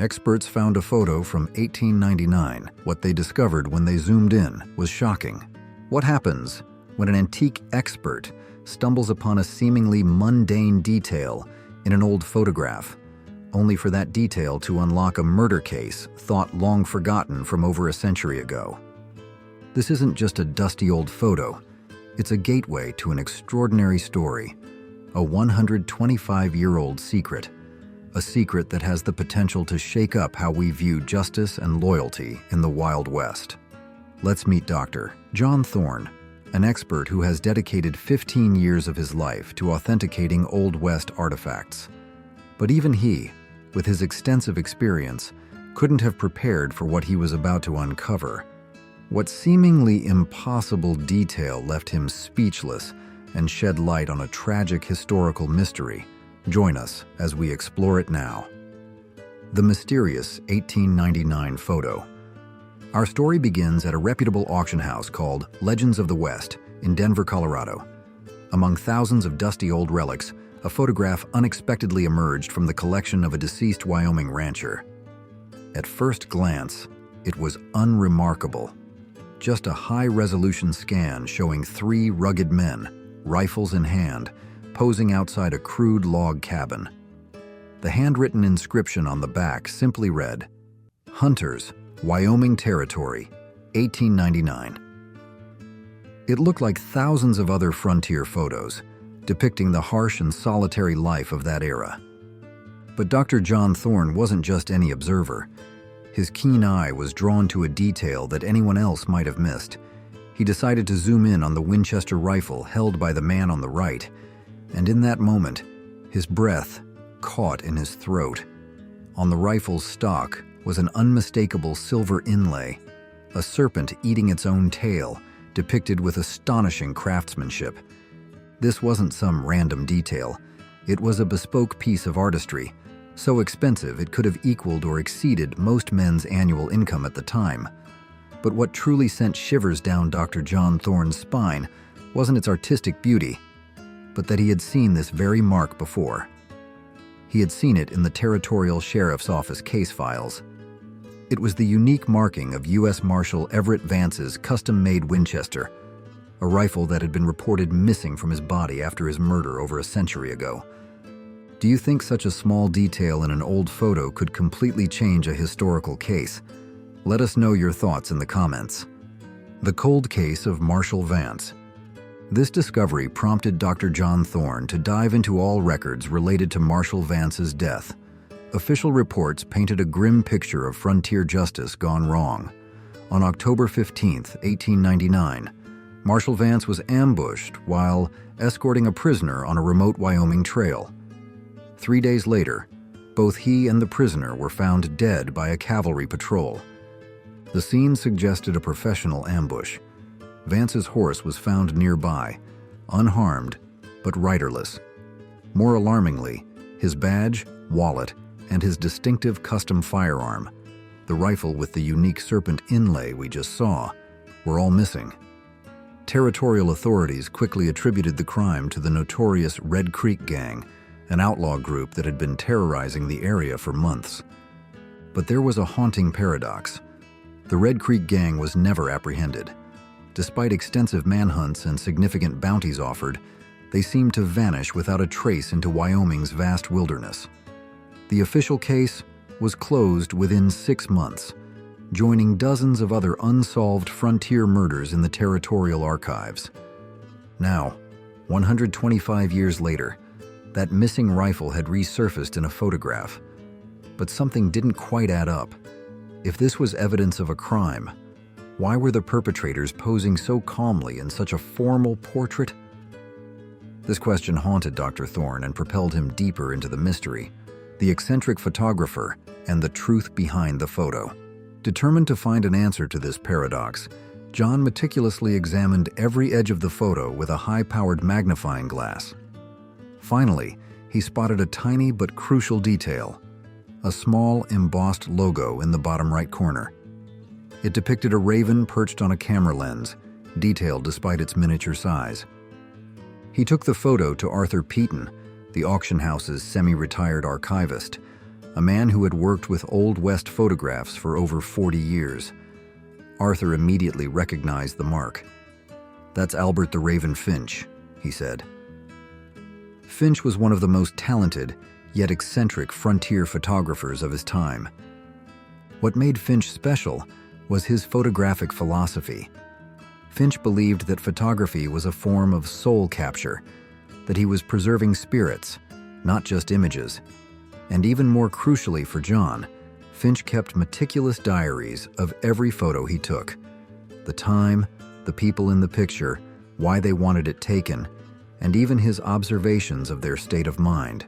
Experts found a photo from 1899. What they discovered when they zoomed in was shocking. What happens when an antique expert stumbles upon a seemingly mundane detail in an old photograph, only for that detail to unlock a murder case thought long forgotten from over a century ago? This isn't just a dusty old photo. It's a gateway to an extraordinary story, a 125-year-old secret, a secret that has the potential to shake up how we view justice and loyalty in the Wild West. Let's meet Dr. Jon Thorne, an expert who has dedicated 15 years of his life to authenticating Old West artifacts. But even he, with his extensive experience, couldn't have prepared for what he was about to uncover. What seemingly impossible detail left him speechless and shed light on a tragic historical mystery. Join us as we explore it now. The mysterious 1899 photo. Our story begins at a reputable auction house called Legends of the West in Denver, Colorado. Among thousands of dusty old relics, a photograph unexpectedly emerged from the collection of a deceased Wyoming rancher. At first glance, it was unremarkable. Just a high-resolution scan showing three rugged men, rifles in hand, posing outside a crude log cabin. The handwritten inscription on the back simply read, "Hunters, Wyoming Territory, 1899. It looked like thousands of other frontier photos, depicting the harsh and solitary life of that era. But Dr. Jon Thorne wasn't just any observer. His keen eye was drawn to a detail that anyone else might have missed. He decided to zoom in on the Winchester rifle held by the man on the right, and in that moment, his breath caught in his throat. On the rifle's stock was an unmistakable silver inlay, a serpent eating its own tail, depicted with astonishing craftsmanship. This wasn't some random detail. It was a bespoke piece of artistry, so expensive it could have equaled or exceeded most men's annual income at the time. But what truly sent shivers down Dr. Jon Thorne's spine wasn't its artistic beauty, but that he had seen this very mark before. He had seen it in the Territorial Sheriff's Office case files. It was the unique marking of U.S. Marshal Everett Vance's custom-made Winchester, a rifle that had been reported missing from his body after his murder over a century ago. Do you think such a small detail in an old photo could completely change a historical case? Let us know your thoughts in the comments. The cold case of Marshal Vance. This discovery prompted Dr. Jon Thorne to dive into all records related to Marshal Vance's death. Official reports painted a grim picture of frontier justice gone wrong. On October 15, 1899, Marshal Vance was ambushed while escorting a prisoner on a remote Wyoming trail. 3 days later, both he and the prisoner were found dead by a cavalry patrol. The scene suggested a professional ambush. Vance's horse was found nearby, unharmed but riderless. More alarmingly, his badge, wallet, and his distinctive custom firearm, the rifle with the unique serpent inlay we just saw, were all missing. Territorial authorities quickly attributed the crime to the notorious Red Creek Gang, an outlaw group that had been terrorizing the area for months. But there was a haunting paradox. The Red Creek Gang was never apprehended. Despite extensive manhunts and significant bounties offered, they seemed to vanish without a trace into Wyoming's vast wilderness. The official case was closed within 6 months, joining dozens of other unsolved frontier murders in the territorial archives. Now, 125 years later, that missing rifle had resurfaced in a photograph. But something didn't quite add up. If this was evidence of a crime, why were the perpetrators posing so calmly in such a formal portrait? This question haunted Dr. Thorne and propelled him deeper into the mystery, the eccentric photographer, and the truth behind the photo. Determined to find an answer to this paradox, Jon meticulously examined every edge of the photo with a high-powered magnifying glass. Finally, he spotted a tiny but crucial detail, a small embossed logo in the bottom right corner. It depicted a raven perched on a camera lens, detailed despite its miniature size. He took the photo to Arthur Peaton, the auction house's semi-retired archivist, a man who had worked with Old West photographs for over 40 years. Arthur immediately recognized the mark. "That's Albert the Raven Finch," he said. Finch was one of the most talented, yet eccentric frontier photographers of his time. What made Finch special was his photographic philosophy. Finch believed that photography was a form of soul capture, that he was preserving spirits, not just images. And even more crucially for Jon, Finch kept meticulous diaries of every photo he took. The time, the people in the picture, why they wanted it taken, and even his observations of their state of mind.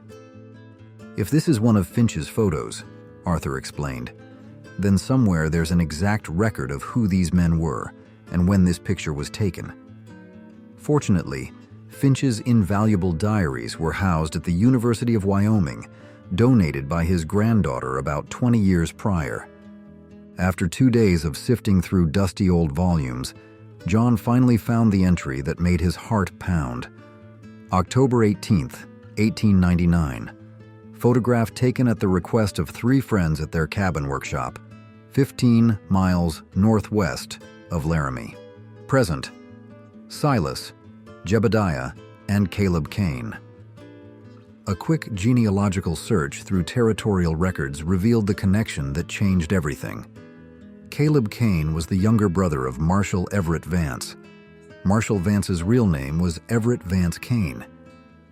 "If this is one of Finch's photos," Arthur explained, "then somewhere there's an exact record of who these men were and when this picture was taken." Fortunately, Finch's invaluable diaries were housed at the University of Wyoming, donated by his granddaughter about 20 years prior. After 2 days of sifting through dusty old volumes, Jon finally found the entry that made his heart pound. October 18th, 1899. Photograph taken at the request of 3 friends at their cabin workshop, 15 miles northwest of Laramie. Present: Silas, Jebediah, and Caleb Kane. A quick genealogical search through territorial records revealed the connection that changed everything. Caleb Kane was the younger brother of Marshal Everett Vance. Marshal Vance's real name was Everett Vance Kane.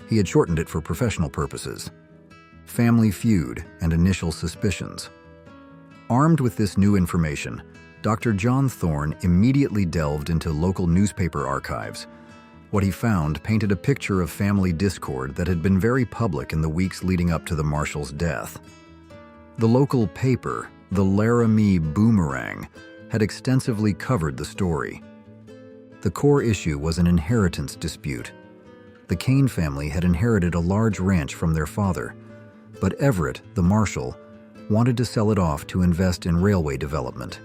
He had shortened it for professional purposes. Family feud and initial suspicions. Armed with this new information, Dr. Jon Thorne immediately delved into local newspaper archives. What he found painted a picture of family discord that had been very public in the weeks leading up to the Marshal's death. The local paper, the Laramie Boomerang, had extensively covered the story. The core issue was an inheritance dispute. The Kane family had inherited a large ranch from their father, but Everett, the Marshal, wanted to sell it off to invest in railway development.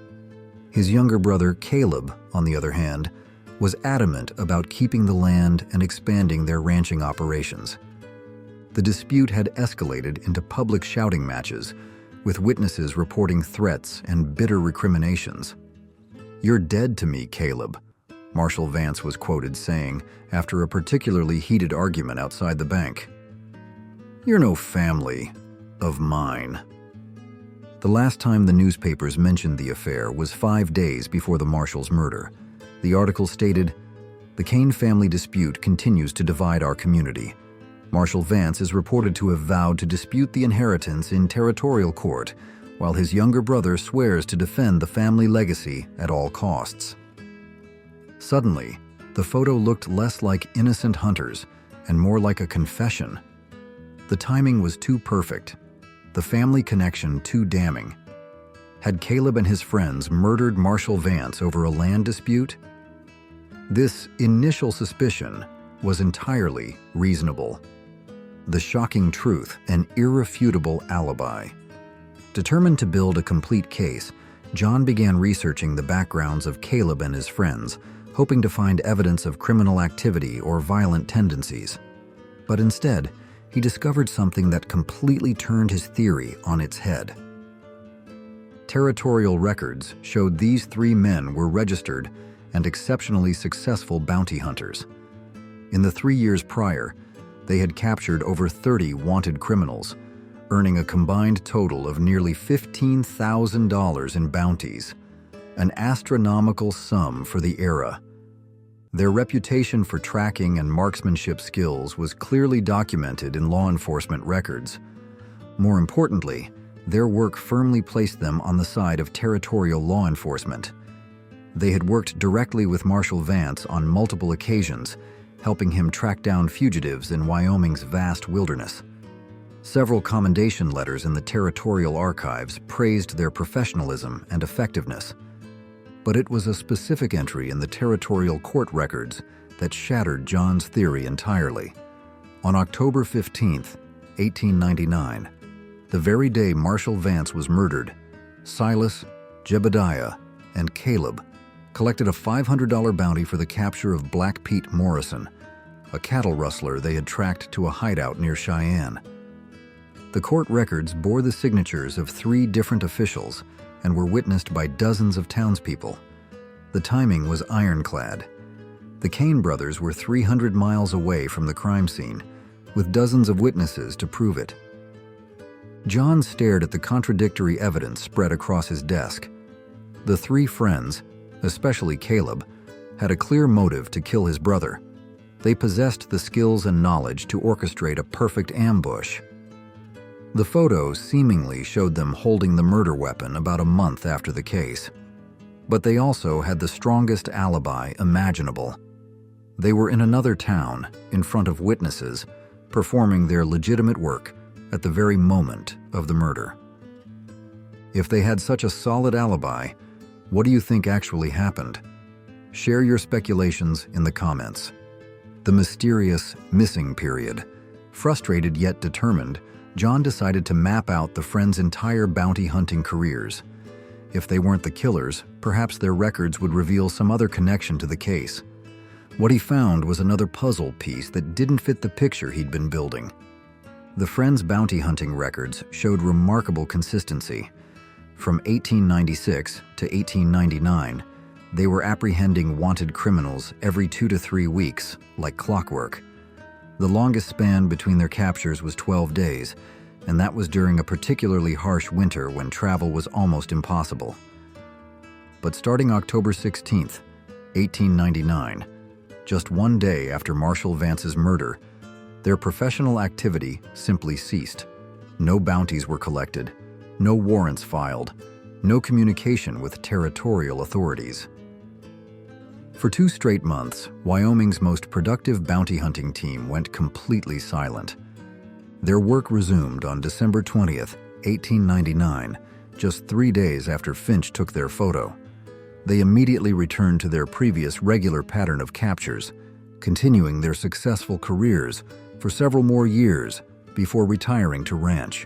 His younger brother, Caleb, on the other hand, was adamant about keeping the land and expanding their ranching operations. The dispute had escalated into public shouting matches, with witnesses reporting threats and bitter recriminations. "You're dead to me, Caleb," Marshal Vance was quoted saying after a particularly heated argument outside the bank. "You're no family of mine." The last time the newspapers mentioned the affair was 5 days before the Marshal's murder. The article stated, "The Kane family dispute continues to divide our community. Marshal Vance is reported to have vowed to dispute the inheritance in territorial court, while his younger brother swears to defend the family legacy at all costs." Suddenly, the photo looked less like innocent hunters and more like a confession. The timing was too perfect, the family connection too damning. Had Caleb and his friends murdered Marshal Vance over a land dispute? This initial suspicion was entirely reasonable. The shocking truth, an irrefutable alibi. Determined to build a complete case, Jon began researching the backgrounds of Caleb and his friends, hoping to find evidence of criminal activity or violent tendencies. But instead, he discovered something that completely turned his theory on its head. Territorial records showed these 3 men were registered and exceptionally successful bounty hunters. In the 3 years prior, they had captured over 30 wanted criminals, earning a combined total of nearly $15,000 in bounties, an astronomical sum for the era. Their reputation for tracking and marksmanship skills was clearly documented in law enforcement records. More importantly, their work firmly placed them on the side of territorial law enforcement. They had worked directly with Marshal Vance on multiple occasions, helping him track down fugitives in Wyoming's vast wilderness. Several commendation letters in the territorial archives praised their professionalism and effectiveness. But it was a specific entry in the territorial court records that shattered Jon's theory entirely. On October 15th, 1899, the very day Marshal Vance was murdered, Silas, Jebediah, and Caleb collected a $500 bounty for the capture of Black Pete Morrison, a cattle rustler they had tracked to a hideout near Cheyenne. The court records bore the signatures of 3 different officials and were witnessed by dozens of townspeople. The timing was ironclad. The Kane brothers were 300 miles away from the crime scene, with dozens of witnesses to prove it. Jon stared at the contradictory evidence spread across his desk. The 3 friends, especially Caleb, had a clear motive to kill his brother. They possessed the skills and knowledge to orchestrate a perfect ambush. The photos seemingly showed them holding the murder weapon about a month after the case. But they also had the strongest alibi imaginable. They were in another town, in front of witnesses, performing their legitimate work at the very moment of the murder. If they had such a solid alibi, what do you think actually happened? Share your speculations in the comments. The mysterious missing period. Frustrated yet determined, Jon decided to map out the friends' entire bounty hunting careers. If they weren't the killers, perhaps their records would reveal some other connection to the case. What he found was another puzzle piece that didn't fit the picture he'd been building. The friends' bounty hunting records showed remarkable consistency. From 1896 to 1899, they were apprehending wanted criminals every 2 to 3 weeks, like clockwork. The longest span between their captures was 12 days, and that was during a particularly harsh winter when travel was almost impossible. But starting October 16, 1899, just 1 day after Marshal Vance's murder, their professional activity simply ceased. No bounties were collected, no warrants filed, no communication with territorial authorities. For 2 straight months, Wyoming's most productive bounty hunting team went completely silent. Their work resumed on December 20th, 1899, just 3 days after Finch took their photo. They immediately returned to their previous regular pattern of captures, continuing their successful careers for several more years before retiring to ranch.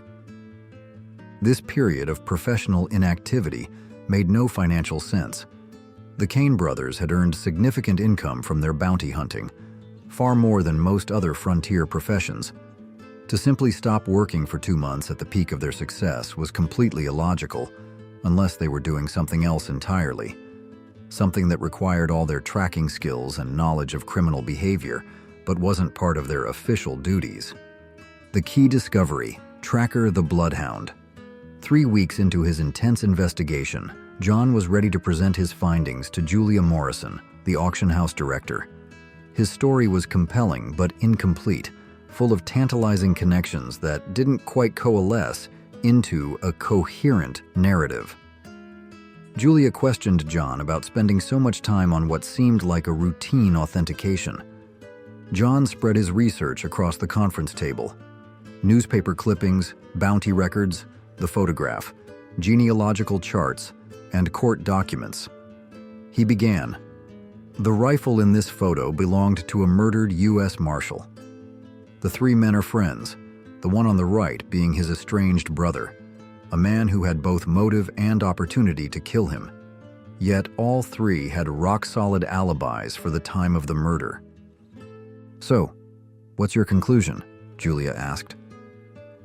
This period of professional inactivity made no financial sense. The Kane brothers had earned significant income from their bounty hunting, far more than most other frontier professions. To simply stop working for 2 months at the peak of their success was completely illogical, unless they were doing something else entirely. Something that required all their tracking skills and knowledge of criminal behavior, but wasn't part of their official duties. The key discovery: Tracker the Bloodhound. 3 weeks into his intense investigation, Jon was ready to present his findings to Julia Morrison, the auction house director. His story was compelling but incomplete, full of tantalizing connections that didn't quite coalesce into a coherent narrative. Julia questioned Jon about spending so much time on what seemed like a routine authentication. Jon spread his research across the conference table. Newspaper clippings, bounty records, the photograph, genealogical charts, and court documents. He began. The rifle in this photo belonged to a murdered U.S. Marshal. The 3 men are friends, the one on the right being his estranged brother, a man who had both motive and opportunity to kill him. Yet all 3 had rock-solid alibis for the time of the murder. "So, what's your conclusion?" Julia asked.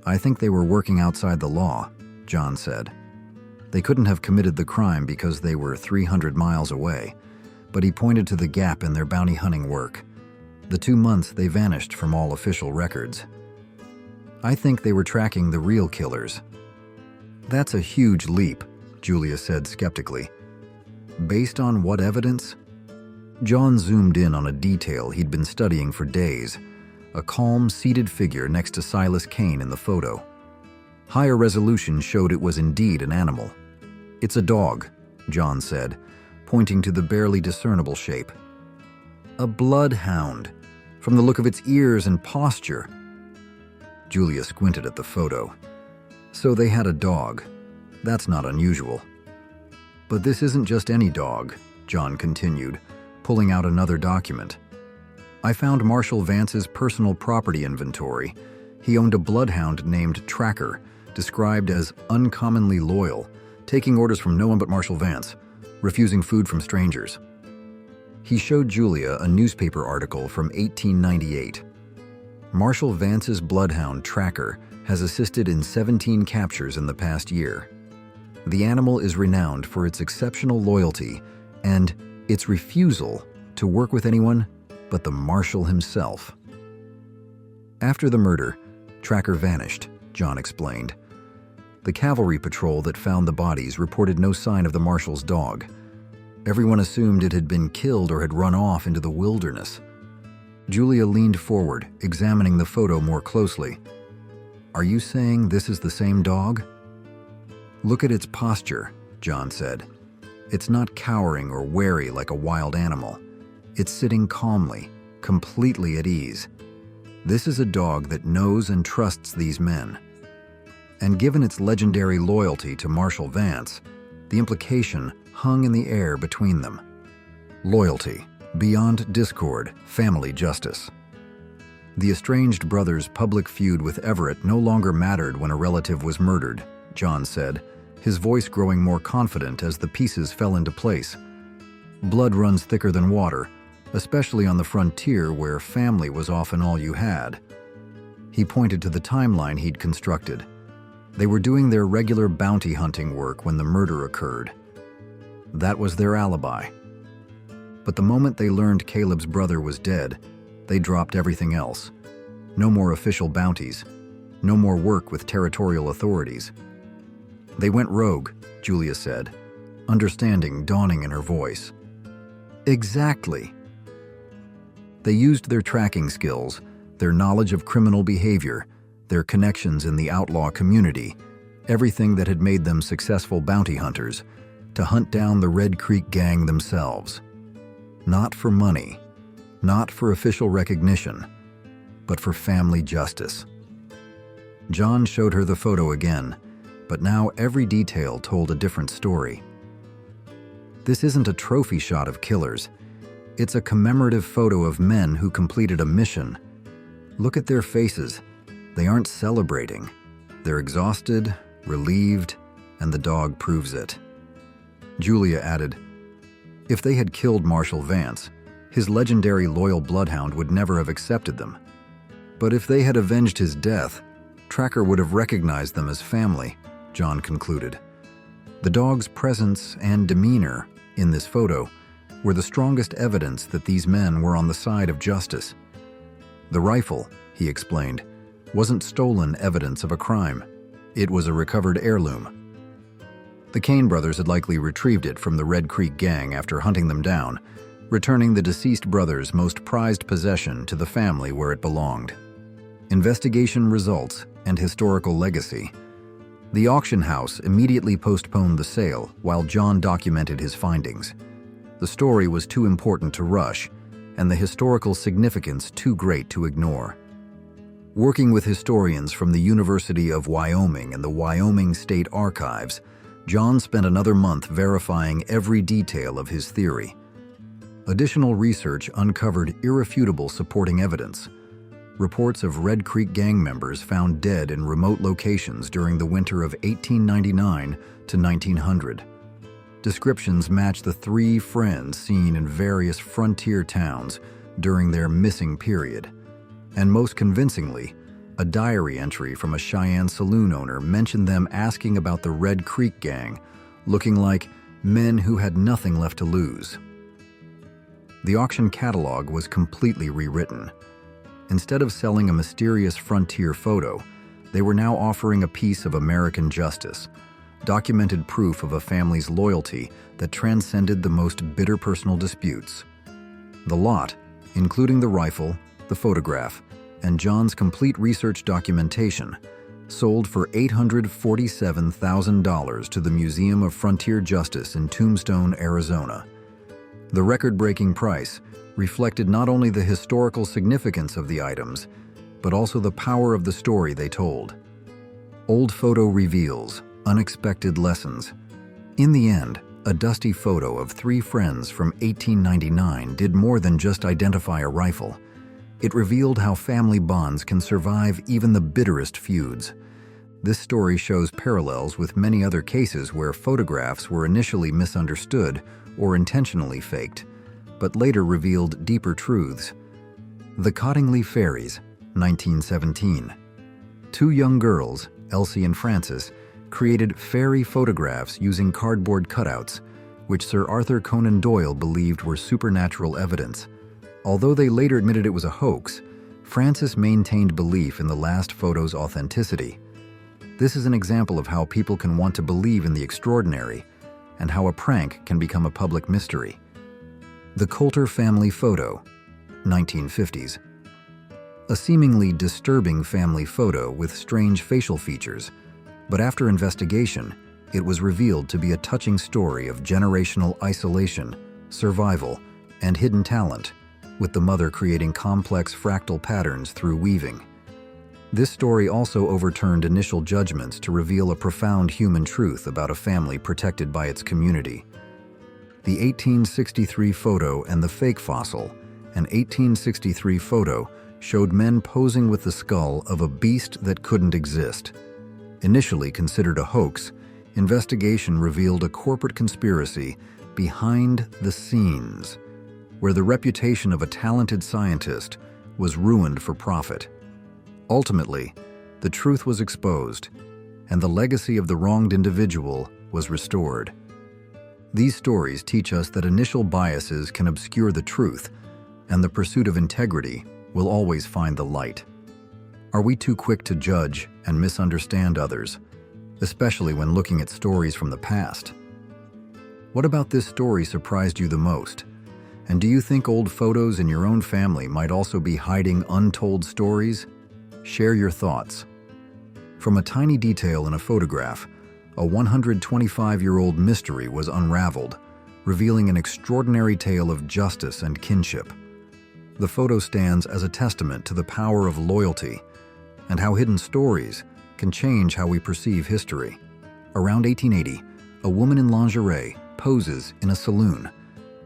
"I think they were working outside the law," Jon said. They couldn't have committed the crime because they were 300 miles away, but he pointed to the gap in their bounty hunting work. The 2 months they vanished from all official records. "I think they were tracking the real killers." "That's a huge leap," Julia said skeptically. "Based on what evidence?" Jon zoomed in on a detail he'd been studying for days: a calm, seated figure next to Silas Kane in the photo. Higher resolution showed it was indeed an animal. "It's a dog," Jon said, pointing to the barely discernible shape. "A bloodhound, from the look of its ears and posture." Julia squinted at the photo. "So they had a dog. That's not unusual." "But this isn't just any dog," Jon continued, pulling out another document. "I found Marshal Vance's personal property inventory. He owned a bloodhound named Tracker, described as uncommonly loyal, taking orders from no one but Marshal Vance, refusing food from strangers." He showed Julia a newspaper article from 1898. Marshal Vance's bloodhound Tracker has assisted in 17 captures in the past year. The animal is renowned for its exceptional loyalty and its refusal to work with anyone but the Marshal himself. After the murder, Tracker vanished, Jon explained. The cavalry patrol that found the bodies reported no sign of the Marshal's dog. Everyone assumed it had been killed or had run off into the wilderness. Julia leaned forward, examining the photo more closely. "Are you saying this is the same dog?" "Look at its posture," Jon said. "It's not cowering or wary like a wild animal. It's sitting calmly, completely at ease. This is a dog that knows and trusts these men." And given its legendary loyalty to Marshal Vance, the implication hung in the air between them. Loyalty, beyond discord, family justice. The estranged brothers' public feud with Everett no longer mattered when a relative was murdered, Jon said, his voice growing more confident as the pieces fell into place. Blood runs thicker than water, especially on the frontier where family was often all you had. He pointed to the timeline he'd constructed. They were doing their regular bounty hunting work when the murder occurred. That was their alibi. But the moment they learned Caleb's brother was dead, they dropped everything else. No more official bounties. No more work with territorial authorities. "They went rogue," Julia said, understanding dawning in her voice. "Exactly." They used their tracking skills, their knowledge of criminal behavior, their connections in the outlaw community, everything that had made them successful bounty hunters, to hunt down the Red Creek Gang themselves. Not for money, not for official recognition, but for family justice. Jon showed her the photo again, but now every detail told a different story. This isn't a trophy shot of killers. It's a commemorative photo of men who completed a mission. Look at their faces. They aren't celebrating. They're exhausted, relieved, and the dog proves it. Julia added, "If they had killed Marshal Vance, his legendary loyal Bloodhound would never have accepted them. But if they had avenged his death, Tracker would have recognized them as family," Jon concluded. The dog's presence and demeanor in this photo were the strongest evidence that these men were on the side of justice. The rifle, he explained, wasn't stolen evidence of a crime. It was a recovered heirloom. The Kane brothers had likely retrieved it from the Red Creek Gang after hunting them down, returning the deceased brother's most prized possession to the family where it belonged. Investigation results and historical legacy. The auction house immediately postponed the sale while Jon documented his findings. The story was too important to rush, and the historical significance too great to ignore. Working with historians from the University of Wyoming and the Wyoming State Archives, Jon spent another month verifying every detail of his theory. Additional research uncovered irrefutable supporting evidence. Reports of Red Creek Gang members found dead in remote locations during the winter of 1899 to 1900. Descriptions match the three friends seen in various frontier towns during their missing period. And most convincingly, a diary entry from a Cheyenne saloon owner mentioned them asking about the Red Creek Gang, looking like men who had nothing left to lose. The auction catalog was completely rewritten. Instead of selling a mysterious frontier photo, they were now offering a piece of American justice, documented proof of a family's loyalty that transcended the most bitter personal disputes. The lot, including the rifle, the photograph, and Jon's complete research documentation, sold for $847,000 to the Museum of Frontier Justice in Tombstone, Arizona. The record-breaking price reflected not only the historical significance of the items, but also the power of the story they told. Old photo reveals unexpected lessons. In the end, a dusty photo of three friends from 1899 did more than just identify a rifle. It revealed how family bonds can survive even the bitterest feuds. This story shows parallels with many other cases where photographs were initially misunderstood or intentionally faked, but later revealed deeper truths. The Cottingley Fairies, 1917. Two young girls, Elsie and Frances, created fairy photographs using cardboard cutouts, which Sir Arthur Conan Doyle believed were supernatural evidence. Although they later admitted it was a hoax, Frances maintained belief in the last photo's authenticity. This is an example of how people can want to believe in the extraordinary, and how a prank can become a public mystery. The Coulter family photo, 1950s. A seemingly disturbing family photo with strange facial features, but after investigation, it was revealed to be a touching story of generational isolation, survival, and hidden talent, with the mother creating complex fractal patterns through weaving. This story also overturned initial judgments to reveal a profound human truth about a family protected by its community. The 1863 photo and the fake fossil, an 1863 photo, showed men posing with the skull of a beast that couldn't exist. Initially considered a hoax, investigation revealed a corporate conspiracy behind the scenes, where the reputation of a talented scientist was ruined for profit. Ultimately, the truth was exposed, and the legacy of the wronged individual was restored. These stories teach us that initial biases can obscure the truth, and the pursuit of integrity will always find the light. Are we too quick to judge and misunderstand others, especially when looking at stories from the past? What about this story surprised you the most? And do you think old photos in your own family might also be hiding untold stories? Share your thoughts. From a tiny detail in a photograph, a 125-year-old mystery was unraveled, revealing an extraordinary tale of justice and kinship. The photo stands as a testament to the power of loyalty and how hidden stories can change how we perceive history. Around 1880, a woman in lingerie poses in a saloon,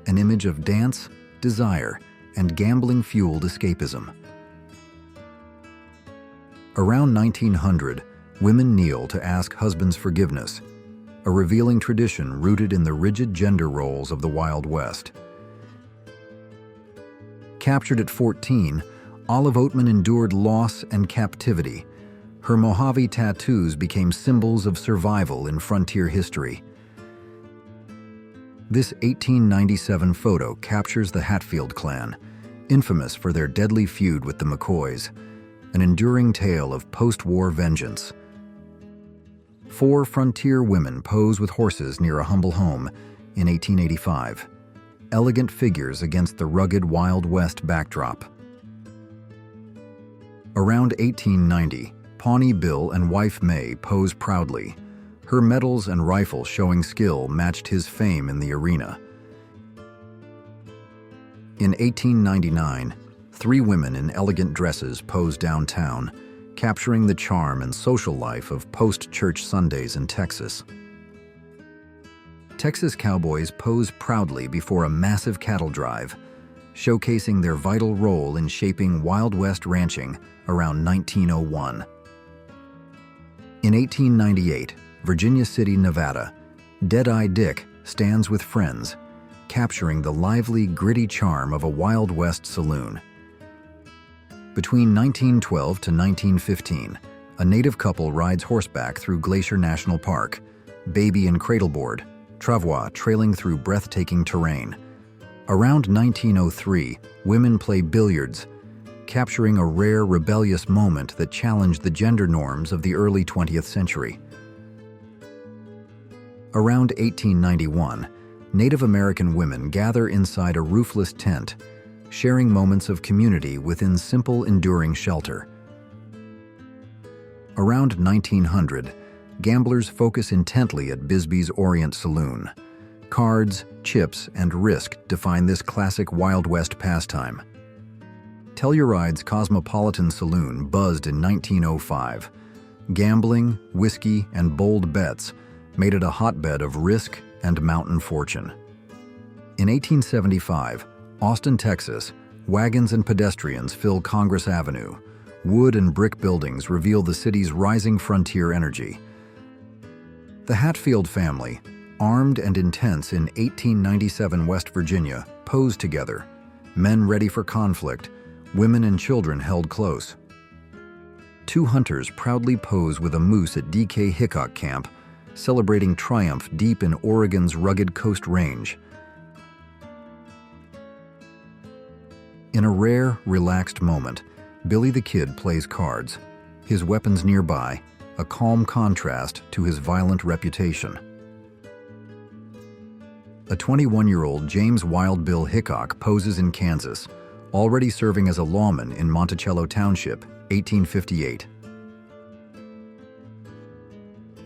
an image of dance, desire, and gambling-fueled escapism. Around 1900, women kneel to ask husbands' forgiveness, a revealing tradition rooted in the rigid gender roles of the Wild West. Captured at 14, Olive Oatman endured loss and captivity. Her Mojave tattoos became symbols of survival in frontier history. This 1897 photo captures the Hatfield clan, infamous for their deadly feud with the McCoys, an enduring tale of post-war vengeance. 4 frontier women pose with horses near a humble home in 1885, elegant figures against the rugged Wild West backdrop. Around 1890, Pawnee Bill and wife May pose proudly. Her medals and rifle showing skill matched his fame in the arena. In 1899, 3 women in elegant dresses pose downtown, capturing the charm and social life of post-church Sundays in Texas. Texas cowboys pose proudly before a massive cattle drive, showcasing their vital role in shaping Wild West ranching around 1901. In 1898, Virginia City, Nevada, Dead-Eye Dick stands with friends, capturing the lively, gritty charm of a Wild West saloon. Between 1912 to 1915, a native couple rides horseback through Glacier National Park, baby and cradleboard, travois trailing through breathtaking terrain. Around 1903, women play billiards, capturing a rare, rebellious moment that challenged the gender norms of the early 20th century. Around 1891, Native American women gather inside a roofless tent, sharing moments of community within simple, enduring shelter. Around 1900, gamblers focus intently at Bisbee's Orient Saloon. Cards, chips, and risk define this classic Wild West pastime. Telluride's Cosmopolitan Saloon buzzed in 1905. Gambling, whiskey, and bold bets made it a hotbed of risk and mountain fortune. In 1875, Austin, Texas, wagons and pedestrians fill Congress Avenue. Wood and brick buildings reveal the city's rising frontier energy. The Hatfield family, armed and intense in 1897 West Virginia, posed together. Men ready for conflict, women and children held close. two hunters proudly pose with a moose at DK Hickok Camp, celebrating triumph deep in Oregon's rugged Coast Range. In a rare, relaxed moment, Billy the Kid plays cards, his weapons nearby, a calm contrast to his violent reputation. A 21-year-old James Wild Bill Hickok poses in Kansas, already serving as a lawman in Monticello Township, 1858.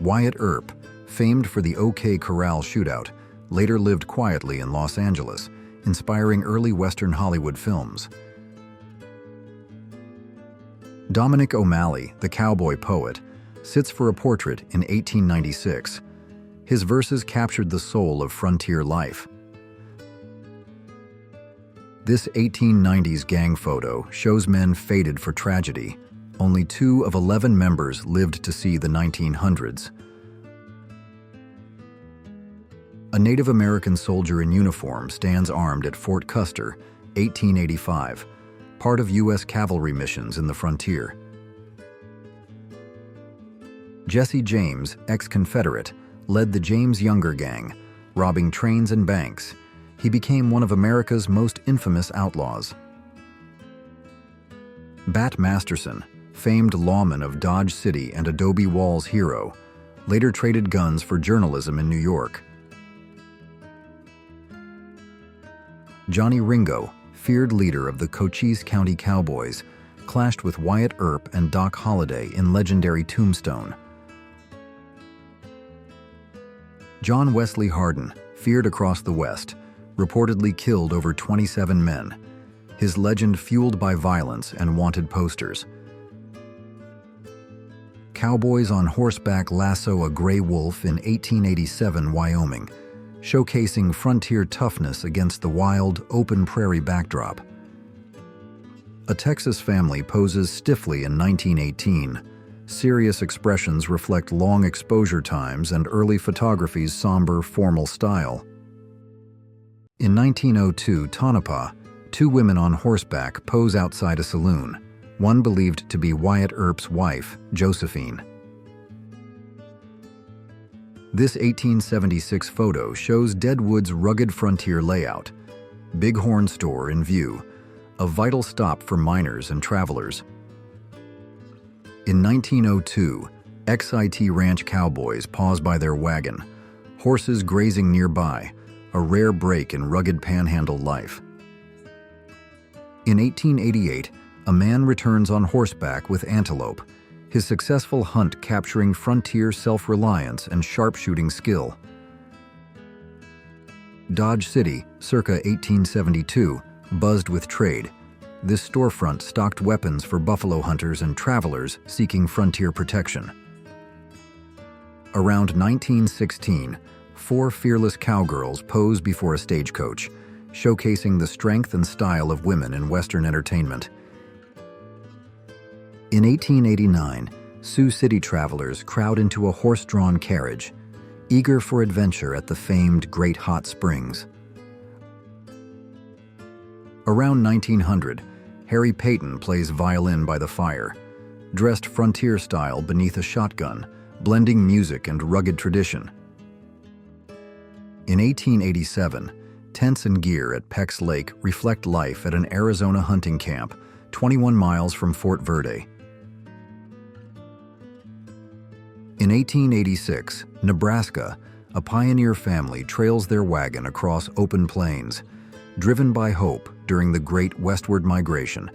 Wyatt Earp, famed for the OK Corral shootout, later lived quietly in Los Angeles, inspiring early Western Hollywood films. Dominic O'Malley, the cowboy poet, sits for a portrait in 1896. His verses captured the soul of frontier life. This 1890s gang photo shows men fated for tragedy. Only 2 of 11 members lived to see the 1900s. A Native American soldier in uniform stands armed at Fort Custer, 1885, part of U.S. cavalry missions in the frontier. Jesse James, ex-Confederate, led the James Younger Gang, robbing trains and banks. He became one of America's most infamous outlaws. Bat Masterson, famed lawman of Dodge City and Adobe Walls hero, later traded guns for journalism in New York. Johnny Ringo, feared leader of the Cochise County Cowboys, clashed with Wyatt Earp and Doc Holliday in legendary Tombstone. John Wesley Hardin, feared across the West, reportedly killed over 27 men, his legend fueled by violence and wanted posters. Cowboys on horseback lasso a gray wolf in 1887 Wyoming, showcasing frontier toughness against the wild, open prairie backdrop. A Texas family poses stiffly in 1918. Serious expressions reflect long exposure times and early photography's somber, formal style. In 1902 Tonopah, 2 women on horseback pose outside a saloon, one believed to be Wyatt Earp's wife, Josephine. This 1876 photo shows Deadwood's rugged frontier layout, Bighorn Store in view, a vital stop for miners and travelers. In 1902, XIT Ranch cowboys pause by their wagon, horses grazing nearby, a rare break in rugged panhandle life. In 1888, a man returns on horseback with antelope, his successful hunt capturing frontier self-reliance and sharpshooting skill. Dodge City, circa 1872, buzzed with trade. This storefront stocked weapons for buffalo hunters and travelers seeking frontier protection. Around 1916, 4 fearless cowgirls pose before a stagecoach, showcasing the strength and style of women in Western entertainment. In 1889, Sioux City travelers crowd into a horse-drawn carriage, eager for adventure at the famed Great Hot Springs. Around 1900, Harry Payton plays violin by the fire, dressed frontier style beneath a shotgun, blending music and rugged tradition. In 1887, tents and gear at Peck's Lake reflect life at an Arizona hunting camp, 21 miles from Fort Verde. In 1886, Nebraska, a pioneer family trails their wagon across open plains, driven by hope during the Great Westward Migration.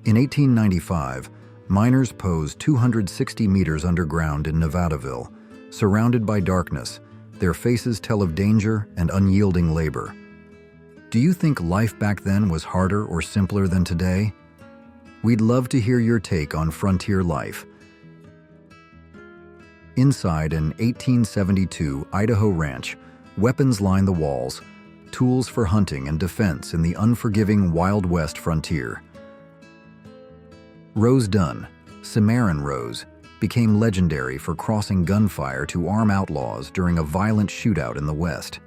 In 1895, miners pose 260 meters underground in Nevadaville, surrounded by darkness. Their faces tell of danger and unyielding labor. Do you think life back then was harder or simpler than today? We'd love to hear your take on frontier life. Inside an 1872 Idaho ranch, weapons line the walls, tools for hunting and defense in the unforgiving Wild West frontier. Rose Dunn, Cimarron Rose, became legendary for crossing gunfire to arm outlaws during a violent shootout in the West.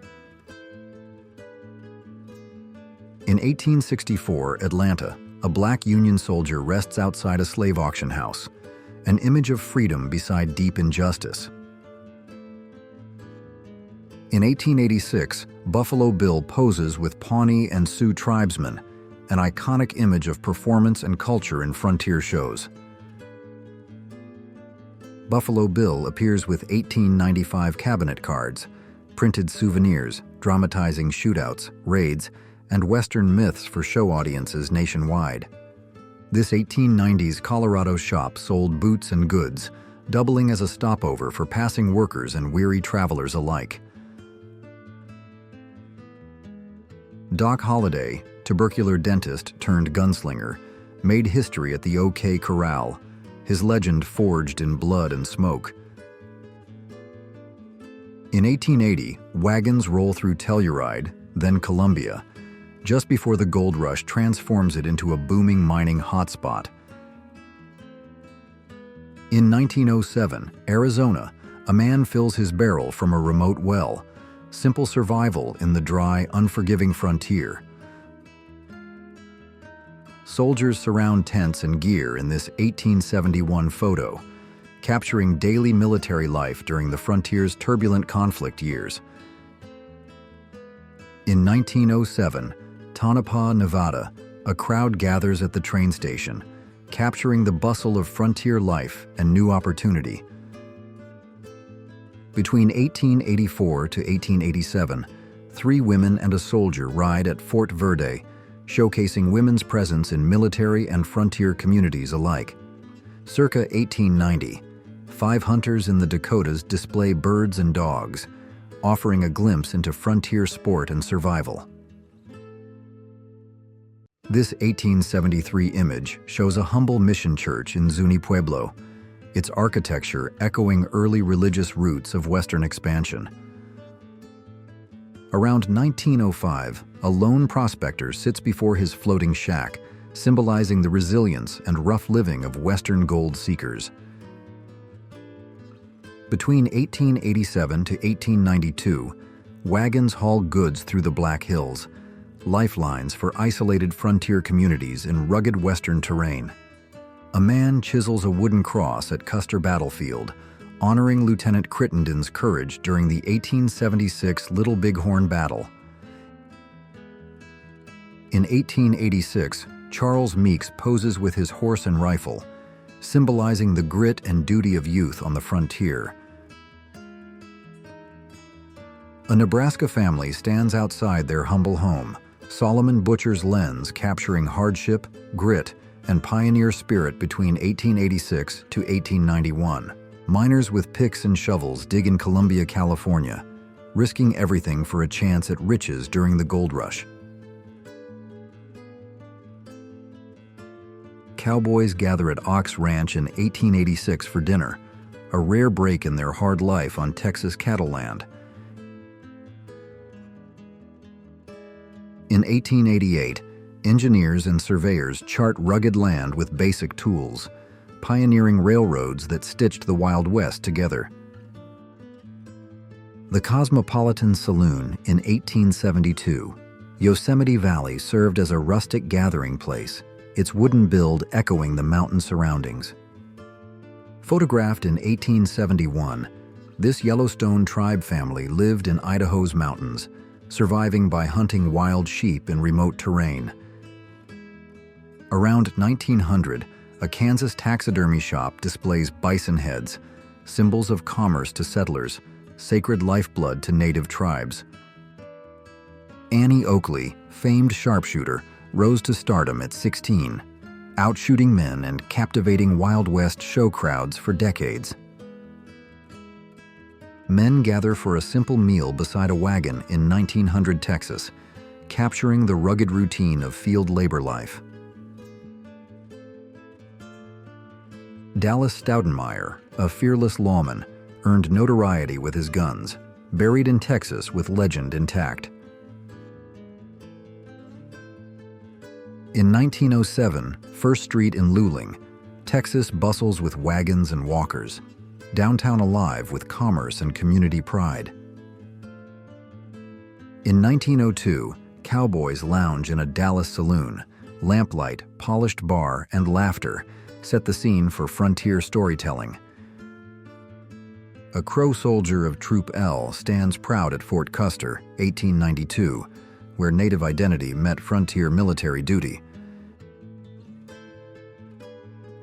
In 1864, Atlanta, a black Union soldier rests outside a slave auction house, an image of freedom beside deep injustice. In 1886, Buffalo Bill poses with Pawnee and Sioux tribesmen, an iconic image of performance and culture in frontier shows. Buffalo Bill appears with 1895 cabinet cards, printed souvenirs dramatizing shootouts, raids, and Western myths for show audiences nationwide. This 1890s Colorado shop sold boots and goods, doubling as a stopover for passing workers and weary travelers alike. Doc Holliday, tubercular dentist turned gunslinger, made history at the OK Corral, his legend forged in blood and smoke. In 1880, wagons roll through Telluride, then Columbia, just before the gold rush transforms it into a booming mining hotspot. In 1907, Arizona, a man fills his barrel from a remote well, simple survival in the dry, unforgiving frontier. Soldiers surround tents and gear in this 1871 photo, capturing daily military life during the frontier's turbulent conflict years. In 1907, Tonopah, Nevada, a crowd gathers at the train station, capturing the bustle of frontier life and new opportunity. Between 1884 to 1887, 3 women and a soldier ride at Fort Verde, showcasing women's presence in military and frontier communities alike. Circa 1890, 5 hunters in the Dakotas display birds and dogs, offering a glimpse into frontier sport and survival. This 1873 image shows a humble mission church in Zuni Pueblo, its architecture echoing early religious roots of Western expansion. Around 1905, a lone prospector sits before his floating shack, symbolizing the resilience and rough living of Western gold seekers. Between 1887 to 1892, wagons haul goods through the Black Hills, lifelines for isolated frontier communities in rugged Western terrain. A man chisels a wooden cross at Custer Battlefield, honoring Lieutenant Crittenden's courage during the 1876 Little Bighorn Battle. In 1886, Charles Meeks poses with his horse and rifle, symbolizing the grit and duty of youth on the frontier. A Nebraska family stands outside their humble home, Solomon Butcher's lens capturing hardship, grit, and pioneer spirit between 1886 to 1891. Miners with picks and shovels dig in Columbia, California, risking everything for a chance at riches during the gold rush. Cowboys gather at Ox Ranch in 1886 for dinner, a rare break in their hard life on Texas cattle land. In 1888, engineers and surveyors chart rugged land with basic tools, pioneering railroads that stitched the Wild West together. The Cosmopolitan Saloon in 1872, Yosemite Valley served as a rustic gathering place, its wooden build echoing the mountain surroundings. Photographed in 1871, this Yellowstone tribe family lived in Idaho's mountains, surviving by hunting wild sheep in remote terrain. Around 1900, a Kansas taxidermy shop displays bison heads, symbols of commerce to settlers, sacred lifeblood to native tribes. Annie Oakley, famed sharpshooter, rose to stardom at 16, outshooting men and captivating Wild West show crowds for decades. Men gather for a simple meal beside a wagon in 1900 Texas, capturing the rugged routine of field labor life. Dallas Stoudenmaier, a fearless lawman, earned notoriety with his guns, buried in Texas with legend intact. In 1907, First Street in Luling, Texas bustles with wagons and walkers, downtown alive with commerce and community pride. In 1902, cowboys lounge in a Dallas saloon, lamplight, polished bar, and laughter set the scene for frontier storytelling. A Crow soldier of Troop L stands proud at Fort Custer, 1892, where Native identity met frontier military duty.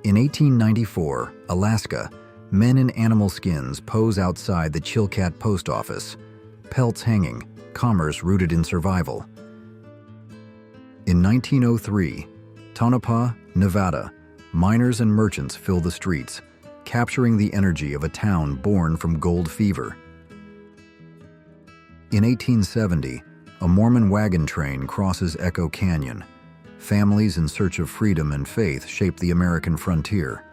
In 1894, Alaska, men in animal skins pose outside the Chilkat post office, pelts hanging, commerce rooted in survival. In 1903, Tonopah, Nevada, miners and merchants fill the streets, capturing the energy of a town born from gold fever. In 1870, a Mormon wagon train crosses Echo Canyon. Families in search of freedom and faith shape the American frontier.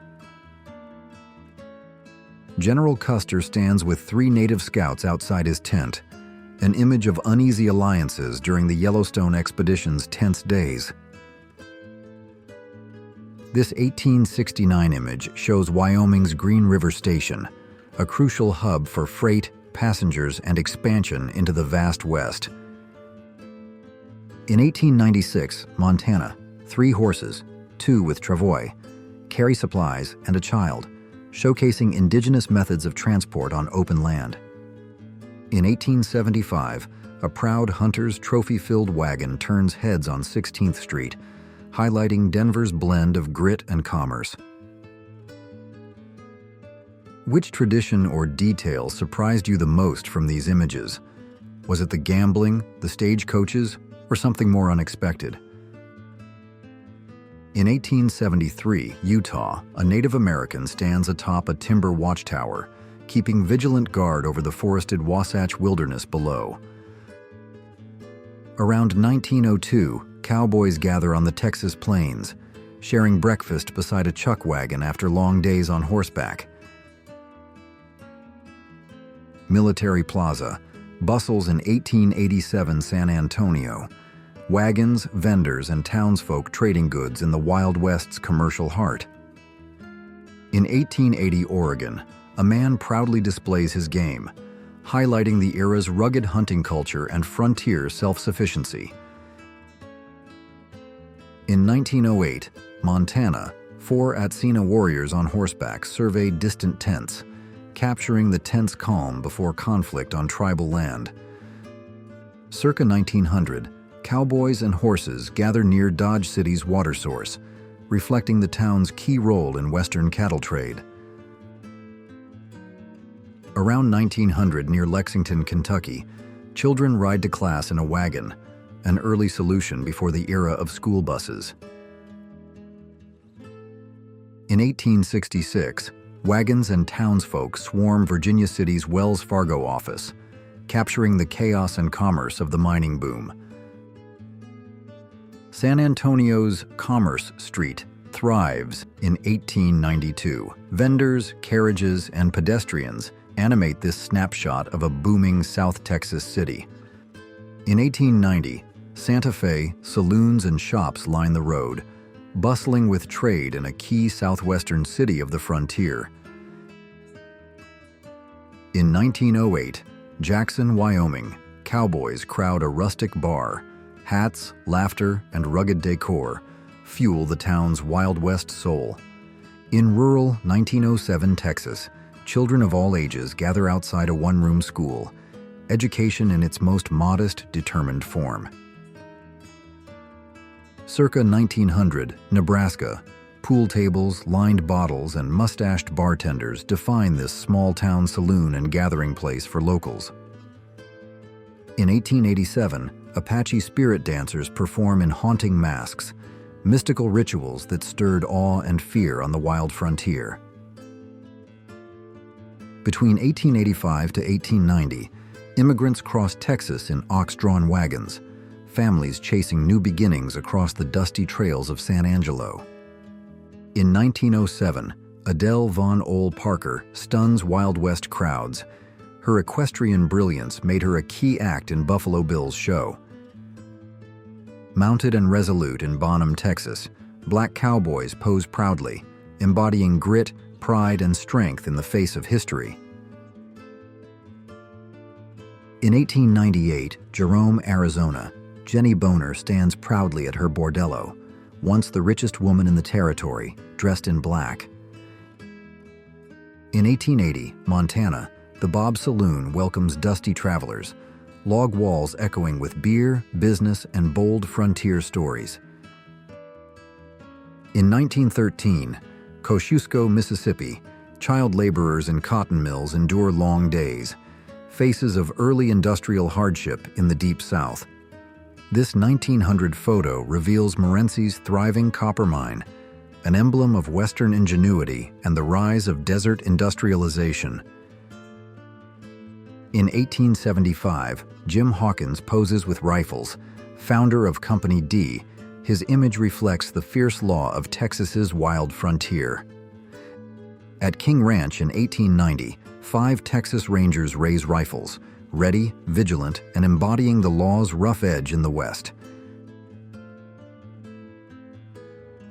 General Custer stands with 3 Native scouts outside his tent, an image of uneasy alliances during the Yellowstone expedition's tense days. This 1869 image shows Wyoming's Green River Station, a crucial hub for freight, passengers, and expansion into the vast West. In 1896, Montana, 3 horses, 2 with travois, carry supplies and a child, showcasing indigenous methods of transport on open land. In 1875, a proud hunter's trophy-filled wagon turns heads on 16th Street, highlighting Denver's blend of grit and commerce. Which tradition or detail surprised you the most from these images? Was it the gambling, the stagecoaches, or something more unexpected? In 1873, Utah, a Native American stands atop a timber watchtower, keeping vigilant guard over the forested Wasatch Wilderness below. Around 1902, cowboys gather on the Texas plains, sharing breakfast beside a chuck wagon after long days on horseback. Military Plaza bustles in 1887 San Antonio, wagons, vendors, and townsfolk trading goods in the Wild West's commercial heart. In 1880 Oregon, a man proudly displays his game, highlighting the era's rugged hunting culture and frontier self-sufficiency. In 1908, Montana, 4 Atsina warriors on horseback surveyed distant tents, capturing the tense calm before conflict on tribal land. Circa 1900, cowboys and horses gather near Dodge City's water source, reflecting the town's key role in Western cattle trade. Around 1900 near Lexington, Kentucky, children ride to class in a wagon, an early solution before the era of school buses. In 1866, wagons and townsfolk swarm Virginia City's Wells Fargo office, capturing the chaos and commerce of the mining boom. San Antonio's Commerce Street thrives in 1892. Vendors, carriages, and pedestrians animate this snapshot of a booming South Texas city. In 1890, Santa Fe, saloons and shops line the road, bustling with trade in a key southwestern city of the frontier. In 1908, Jackson, Wyoming, cowboys crowd a rustic bar. Hats, laughter, and rugged decor fuel the town's Wild West soul. In rural 1907 Texas, children of all ages gather outside a one-room school, education in its most modest, determined form. Circa 1900, Nebraska, pool tables, lined bottles, and mustached bartenders define this small-town saloon and gathering place for locals. In 1887, Apache spirit dancers perform in haunting masks, mystical rituals that stirred awe and fear on the wild frontier. Between 1885 to 1890, immigrants crossed Texas in ox-drawn wagons, families chasing new beginnings across the dusty trails of San Angelo. In 1907, Adele Von Ole Parker stuns Wild West crowds. Her equestrian brilliance made her a key act in Buffalo Bill's show. Mounted and resolute in Bonham, Texas, black cowboys pose proudly, embodying grit, pride, and strength in the face of history. In 1898, Jerome, Arizona, Jenny Boner stands proudly at her bordello, once the richest woman in the territory, dressed in black. In 1880, Montana, the Bob Saloon welcomes dusty travelers, log walls echoing with beer, business, and bold frontier stories. In 1913, Kosciusko, Mississippi, child laborers in cotton mills endure long days, faces of early industrial hardship in the Deep South. This 1900 photo reveals Morency's thriving copper mine, an emblem of Western ingenuity and the rise of desert industrialization. In 1875, Jim Hawkins poses with rifles, founder of Company D. His image reflects the fierce law of Texas's wild frontier. At King Ranch in 1890, 5 Texas Rangers raise rifles, ready, vigilant, and embodying the law's rough edge in the West.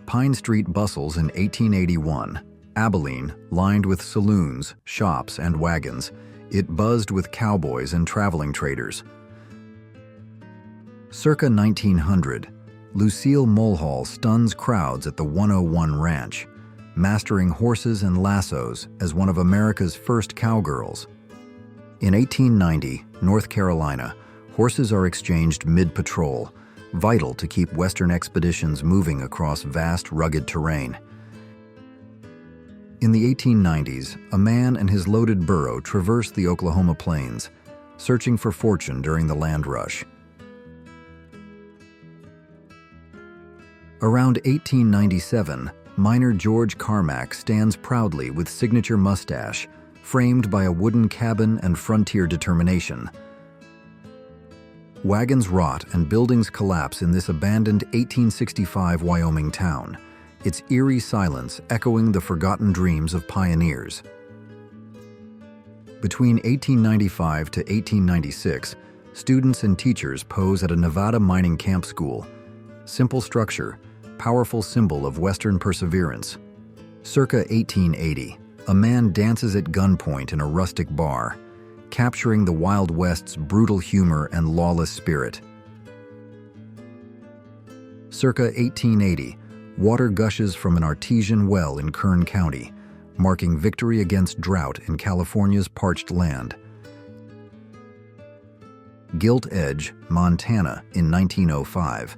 Pine Street bustles in 1881. Abilene, lined with saloons, shops, and wagons, it buzzed with cowboys and traveling traders. Circa 1900, Lucille Mulhall stuns crowds at the 101 Ranch, mastering horses and lassos as one of America's first cowgirls. In 1890, North Carolina, horses are exchanged mid-patrol, vital to keep Western expeditions moving across vast, rugged terrain. In the 1890s, a man and his loaded burro traversed the Oklahoma plains, searching for fortune during the land rush. Around 1897, miner George Carmack stands proudly with signature mustache, framed by a wooden cabin and frontier determination. Wagons rot and buildings collapse in this abandoned 1865 Wyoming town, its eerie silence echoing the forgotten dreams of pioneers. Between 1895 to 1896, students and teachers pose at a Nevada mining camp school. Simple structure, powerful symbol of Western perseverance. Circa 1880, a man dances at gunpoint in a rustic bar, capturing the Wild West's brutal humor and lawless spirit. Circa 1880, water gushes from an artesian well in Kern County, marking victory against drought in California's parched land. Gilt Edge, Montana, in 1905,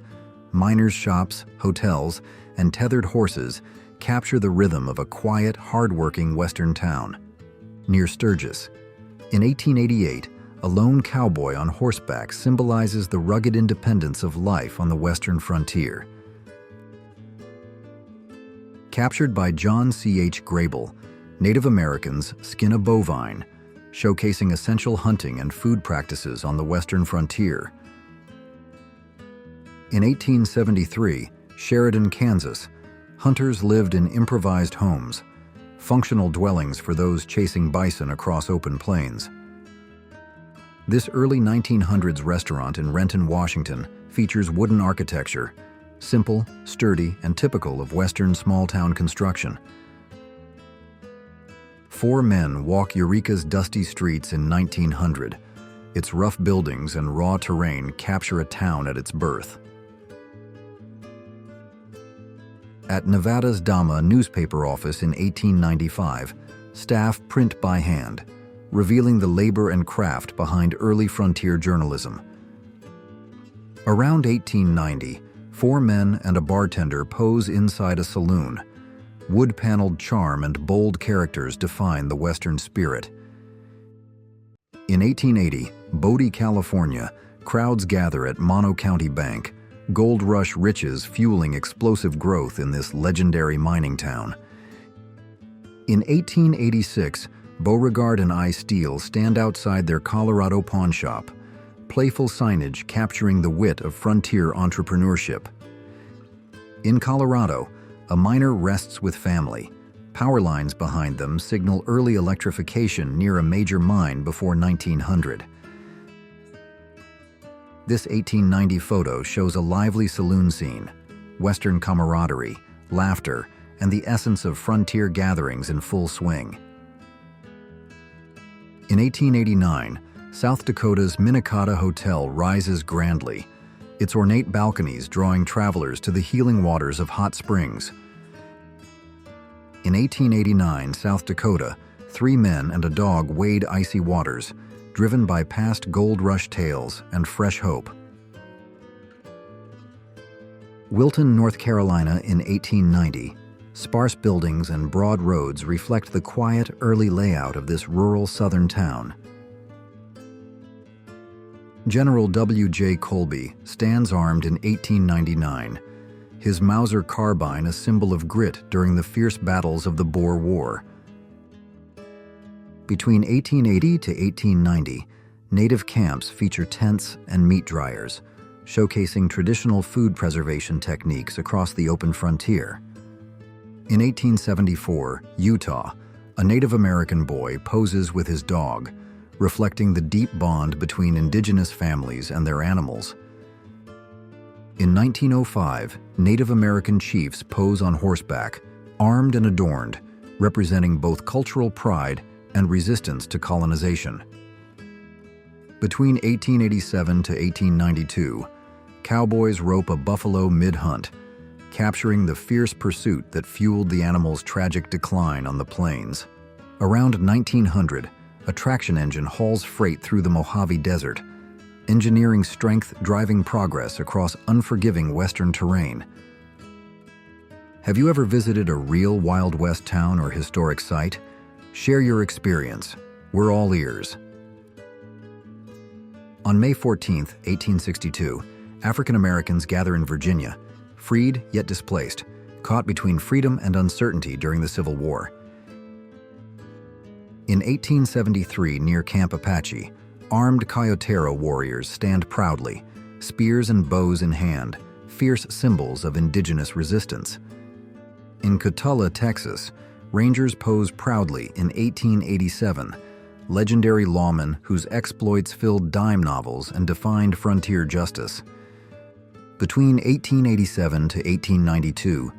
miners' shops, hotels, and tethered horses capture the rhythm of a quiet, hard-working Western town. Near Sturgis, in 1888, a lone cowboy on horseback symbolizes the rugged independence of life on the Western frontier. Captured by John C.H. Grable, Native Americans skin a bovine, showcasing essential hunting and food practices on the Western frontier. In 1873, Sheridan, Kansas, hunters lived in improvised homes, functional dwellings for those chasing bison across open plains. This early 1900s restaurant in Renton, Washington, features wooden architecture, simple, sturdy, and typical of Western small-town construction. 4 men walk Eureka's dusty streets in 1900. Its rough buildings and raw terrain capture a town at its birth. At Nevada's Dama newspaper office in 1895, staff print by hand, revealing the labor and craft behind early frontier journalism. Around 1890, 4 men and a bartender pose inside a saloon. Wood-paneled charm and bold characters define the Western spirit. In 1880, Bodie, California, crowds gather at Mono County Bank, gold rush riches fueling explosive growth in this legendary mining town. In 1886, Beauregard and I. Steele stand outside their Colorado pawn shop, playful signage capturing the wit of frontier entrepreneurship. In Colorado, a miner rests with family. Power lines behind them signal early electrification near a major mine before 1900. This 1890 photo shows a lively saloon scene, Western camaraderie, laughter, and the essence of frontier gatherings in full swing. In 1889, South Dakota's Minnetonka Hotel rises grandly, its ornate balconies drawing travelers to the healing waters of hot springs. In 1889, South Dakota, 3 men and a dog wade icy waters, driven by past gold rush tales and fresh hope. Wilton, North Carolina in 1890. Sparse buildings and broad roads reflect the quiet, early layout of this rural southern town. General W.J. Colby stands armed in 1899, his Mauser carbine a symbol of grit during the fierce battles of the Boer War. Between 1880 to 1890, native camps feature tents and meat dryers, showcasing traditional food preservation techniques across the open frontier. In 1874, Utah, a Native American boy poses with his dog, reflecting the deep bond between indigenous families and their animals. In 1905, Native American chiefs pose on horseback, armed and adorned, representing both cultural pride and resistance to colonization. Between 1887 to 1892, cowboys rope a buffalo mid-hunt, capturing the fierce pursuit that fueled the animal's tragic decline on the plains. Around 1900, a traction engine hauls freight through the Mojave Desert, engineering strength driving progress across unforgiving western terrain. Have you ever visited a real Wild West town or historic site? Share your experience. We're all ears. On May 14, 1862, African Americans gather in Virginia, freed yet displaced, caught between freedom and uncertainty during the Civil War. In 1873, near Camp Apache, armed Coyotero warriors stand proudly, spears and bows in hand, fierce symbols of indigenous resistance. In Cotulla, Texas, Rangers pose proudly in 1887, legendary lawmen whose exploits filled dime novels and defined frontier justice. Between 1887 to 1892,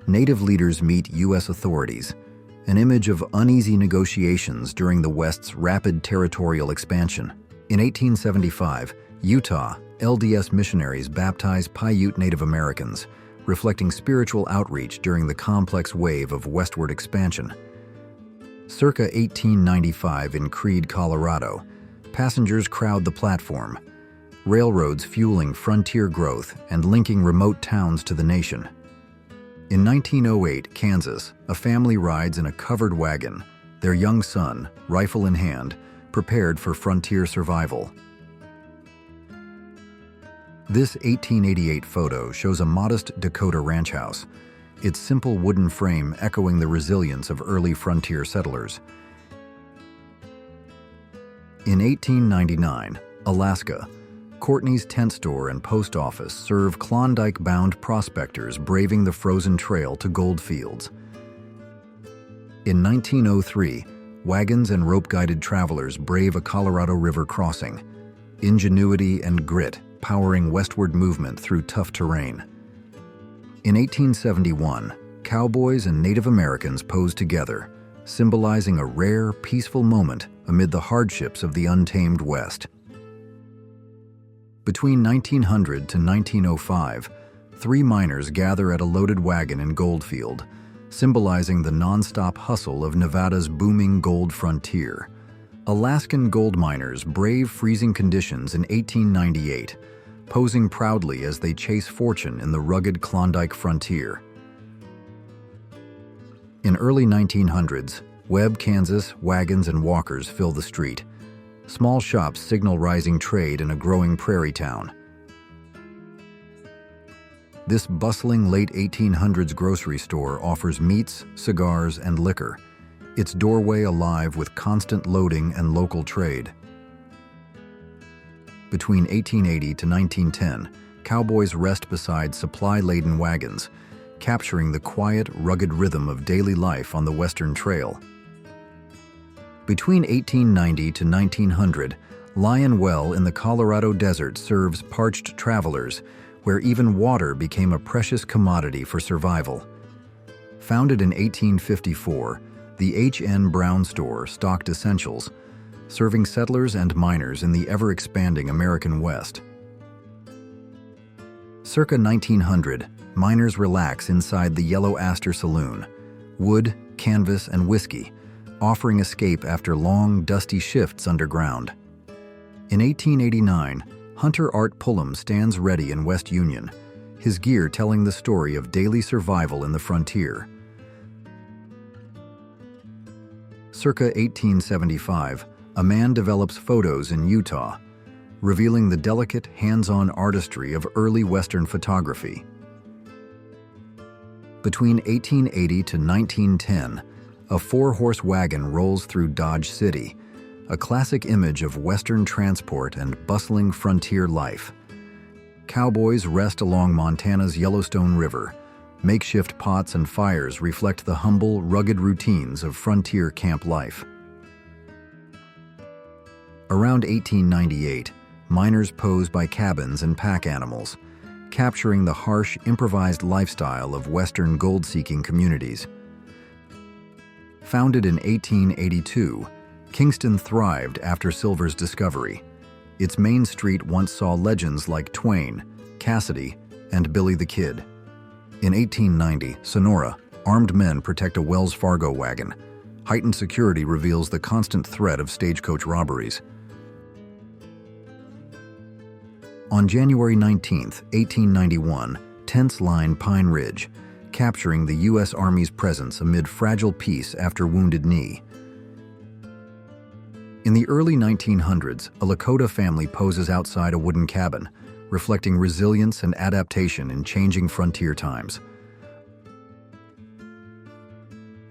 Native leaders meet U.S. authorities, an image of uneasy negotiations during the West's rapid territorial expansion. In 1875, Utah, LDS missionaries baptize Paiute Native Americans, reflecting spiritual outreach during the complex wave of westward expansion. Circa 1895 in Creede, Colorado, passengers crowd the platform, railroads fueling frontier growth and linking remote towns to the nation. In 1908, Kansas, a family rides in a covered wagon, their young son, rifle in hand, prepared for frontier survival. This 1888 photo shows a modest Dakota ranch house, its simple wooden frame echoing the resilience of early frontier settlers. In 1899, Alaska, Courtney's tent store and post office serve Klondike-bound prospectors braving the frozen trail to gold fields. In 1903, wagons and rope-guided travelers brave a Colorado River crossing, ingenuity and grit powering westward movement through tough terrain. In 1871, cowboys and Native Americans pose together, symbolizing a rare, peaceful moment amid the hardships of the untamed West. Between 1900 to 1905, 3 miners gather at a loaded wagon in Goldfield, symbolizing the nonstop hustle of Nevada's booming gold frontier. Alaskan gold miners brave freezing conditions in 1898, posing proudly as they chase fortune in the rugged Klondike frontier. In early 1900s, Webb, Kansas, wagons and walkers fill the street. Small shops signal rising trade in a growing prairie town. This bustling late 1800s grocery store offers meats, cigars, and liquor, its doorway alive with constant loading and local trade. Between 1880 to 1910, cowboys rest beside supply-laden wagons, capturing the quiet, rugged rhythm of daily life on the Western Trail. Between 1890 to 1900, Lion Well in the Colorado desert serves parched travelers, where even water became a precious commodity for survival. Founded in 1854, the H.N. Brown Store stocked essentials, serving settlers and miners in the ever-expanding American West. Circa 1900, miners relax inside the Yellow Aster Saloon. Wood, canvas, and whiskey, offering escape after long, dusty shifts underground. In 1889, Hunter Art Pullum stands ready in West Union, his gear telling the story of daily survival in the frontier. Circa 1875, a man develops photos in Utah, revealing the delicate, hands-on artistry of early Western photography. Between 1880 to 1910, a four-horse wagon rolls through Dodge City, a classic image of Western transport and bustling frontier life. Cowboys rest along Montana's Yellowstone River. Makeshift pots and fires reflect the humble, rugged routines of frontier camp life. Around 1898, miners pose by cabins and pack animals, capturing the harsh, improvised lifestyle of Western gold-seeking communities. Founded in 1882, Kingston thrived after silver's discovery. Its main street once saw legends like Twain, Cassidy, and Billy the Kid. In 1890, Sonora, armed men protect a Wells Fargo wagon. Heightened security reveals the constant threat of stagecoach robberies. On January 19, 1891, tents line Pine Ridge, capturing the U.S. Army's presence amid fragile peace after Wounded Knee. In the early 1900s, a Lakota family poses outside a wooden cabin, reflecting resilience and adaptation in changing frontier times.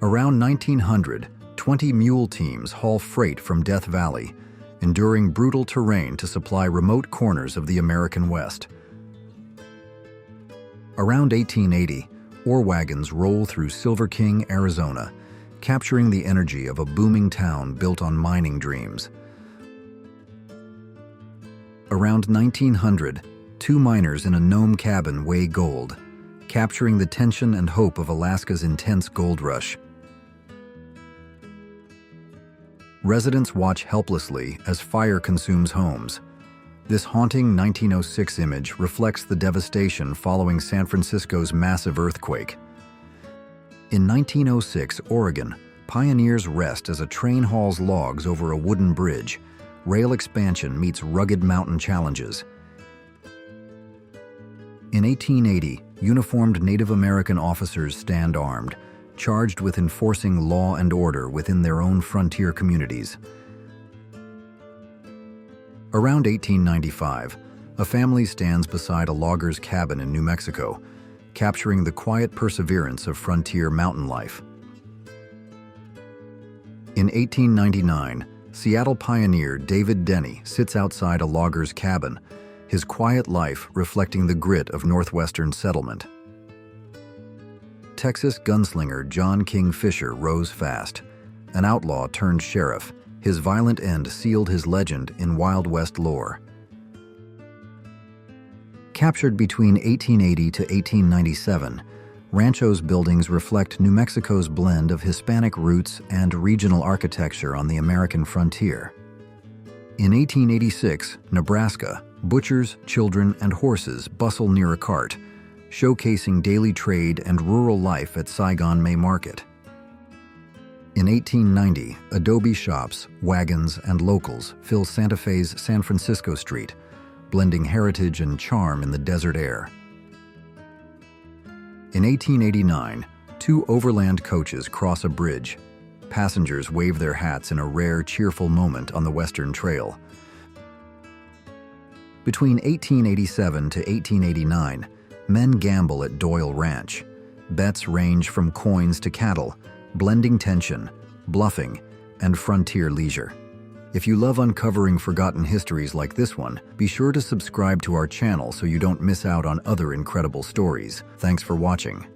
Around 1900, 20 mule teams haul freight from Death Valley, enduring brutal terrain to supply remote corners of the American West. Around 1880, ore wagons roll through Silver King, Arizona, capturing the energy of a booming town built on mining dreams. Around 1900, two miners in a gnome cabin weigh gold, capturing the tension and hope of Alaska's intense gold rush. Residents watch helplessly as fire consumes homes. This haunting 1906 image reflects the devastation following San Francisco's massive earthquake. In 1906, Oregon, pioneers rest as a train hauls logs over a wooden bridge. Rail expansion meets rugged mountain challenges. In 1880, uniformed Native American officers stand armed, charged with enforcing law and order within their own frontier communities. Around 1895, a family stands beside a logger's cabin in New Mexico, capturing the quiet perseverance of frontier mountain life. In 1899, Seattle pioneer David Denny sits outside a logger's cabin, his quiet life reflecting the grit of Northwestern settlement. Texas gunslinger John King Fisher rose fast. An outlaw turned sheriff, his violent end sealed his legend in Wild West lore. Captured between 1880 to 1897, Rancho's buildings reflect New Mexico's blend of Hispanic roots and regional architecture on the American frontier. In 1886, Nebraska, butchers, children, and horses bustle near a cart, showcasing daily trade and rural life at Saigon May Market. In 1890, adobe shops, wagons, and locals fill Santa Fe's San Francisco Street, blending heritage and charm in the desert air. In 1889, two overland coaches cross a bridge. Passengers wave their hats in a rare, cheerful moment on the Western Trail. Between 1887 to 1889, men gamble at Doyle Ranch. Bets range from coins to cattle, blending tension, bluffing, and frontier leisure. If you love uncovering forgotten histories like this one, be sure to subscribe to our channel so you don't miss out on other incredible stories. Thanks for watching.